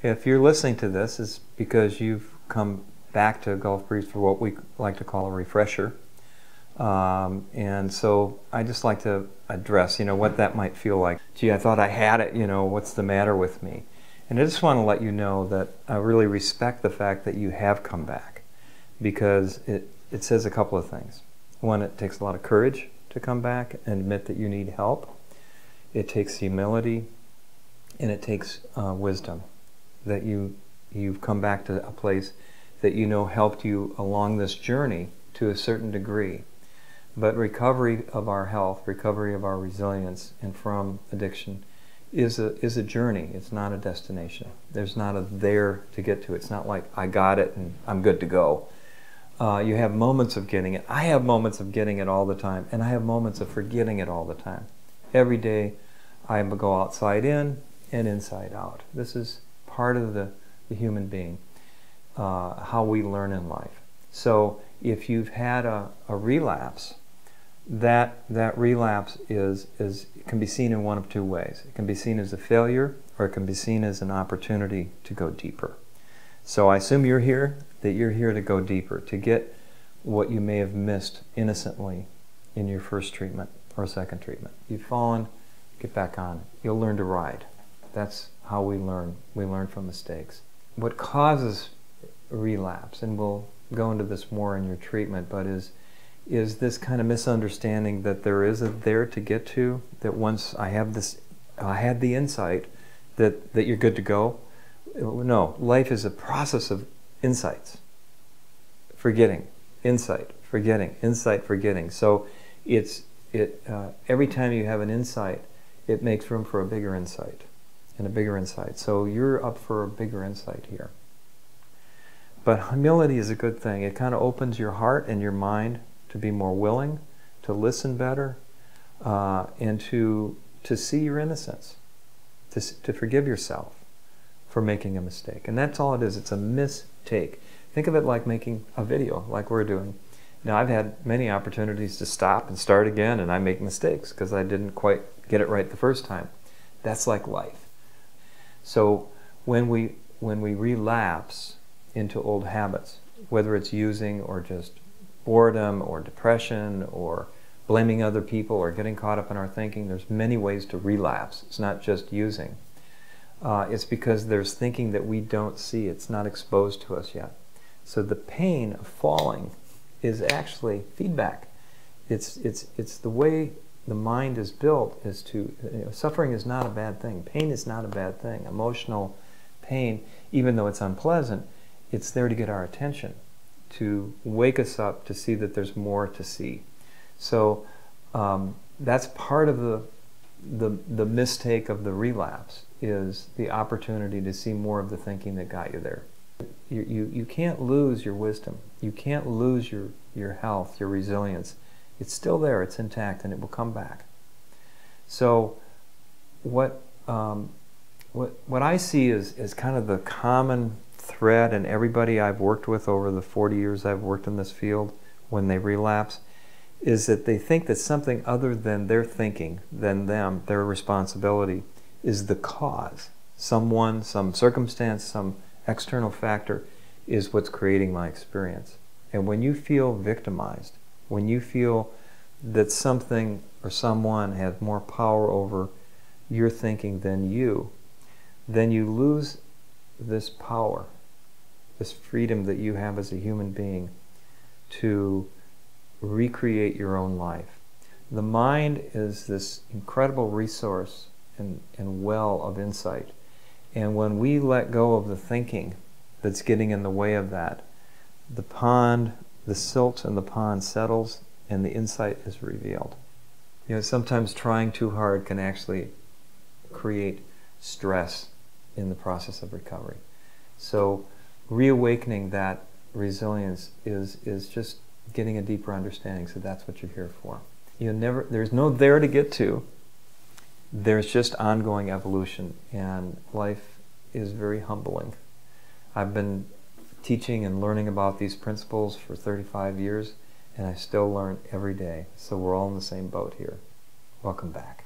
If you're listening to this, it's because you've come back to Gulf Breeze for what we like to call a refresher. And so I just like to address, what that might feel like. Gee, I thought I had it, what's the matter with me? And I just want to let you know that I really respect the fact that you have come back, because it says a couple of things. One, it takes a lot of courage to come back and admit that you need help. It takes humility, and it takes wisdom, that you've come back to a place that helped you along this journey to a certain degree. But recovery of our health, recovery of our resilience, and from addiction is a journey. It's not a destination. There's not a there to get to. It's not like I got it and I'm good to go. You have moments of getting it. I have moments of getting it all the time, and I have moments of forgetting it all the time. Every day I go outside in and inside out. This is part of the human being, how we learn in life. So if you've had a relapse, that relapse can be seen in one of two ways. It can be seen as a failure, or it can be seen as an opportunity to go deeper. So I assume you're here to go deeper, to get what you may have missed innocently in your first treatment or second treatment. You've fallen, get back on. You'll learn to ride. That's how we learn. We learn from mistakes. What causes relapse, and we'll go into this more in your treatment, but is this kind of misunderstanding that there is a there to get to, that once I had the insight that you're good to go. No, life is a process of insights. Forgetting, insight, forgetting, insight, forgetting. So every time you have an insight, it makes room for a bigger insight and a bigger insight. So you're up for a bigger insight here. But humility is a good thing. It kind of opens your heart and your mind to be more willing, to listen better, and to see your innocence, to forgive yourself for making a mistake. And that's all it is. It's a mistake. Think of it like making a video, like we're doing. Now, I've had many opportunities to stop and start again, and I make mistakes because I didn't quite get it right the first time. That's like life. So when we relapse into old habits, whether it's using or just boredom or depression or blaming other people or getting caught up in our thinking, there's many ways to relapse. It's not just using. It's because there's thinking that we don't see. It's not exposed to us yet. So the pain of falling is actually feedback. It's the way the mind is built is to, suffering is not a bad thing. Pain is not a bad thing. Emotional pain, even though it's unpleasant, it's there to get our attention, to wake us up, to see that there's more to see. So that's part of the mistake of the relapse, is the opportunity to see more of the thinking that got you there. You can't lose your wisdom. You can't lose your health, your resilience. It's still there, it's intact, and it will come back. So what I see is kind of the common thread in everybody I've worked with over the 40 years I've worked in this field when they relapse, is that they think that something other than their thinking, than them, their responsibility, is the cause. Someone, some circumstance, some external factor is what's creating my experience. And when you feel victimized, when you feel that something or someone has more power over your thinking than you, then you lose this power, this freedom that you have as a human being to recreate your own life. The mind is this incredible resource and well of insight. And when we let go of the thinking that's getting in the way of that, the silt in the pond settles and the insight is revealed. Sometimes trying too hard can actually create stress in the process of recovery. So reawakening that resilience is just getting a deeper understanding. So that's what you're here for. There's no there to get to. There's just ongoing evolution, and life is very humbling. I've been teaching and learning about these principles for 35 years, and I still learn every day. So we're all in the same boat here. Welcome back.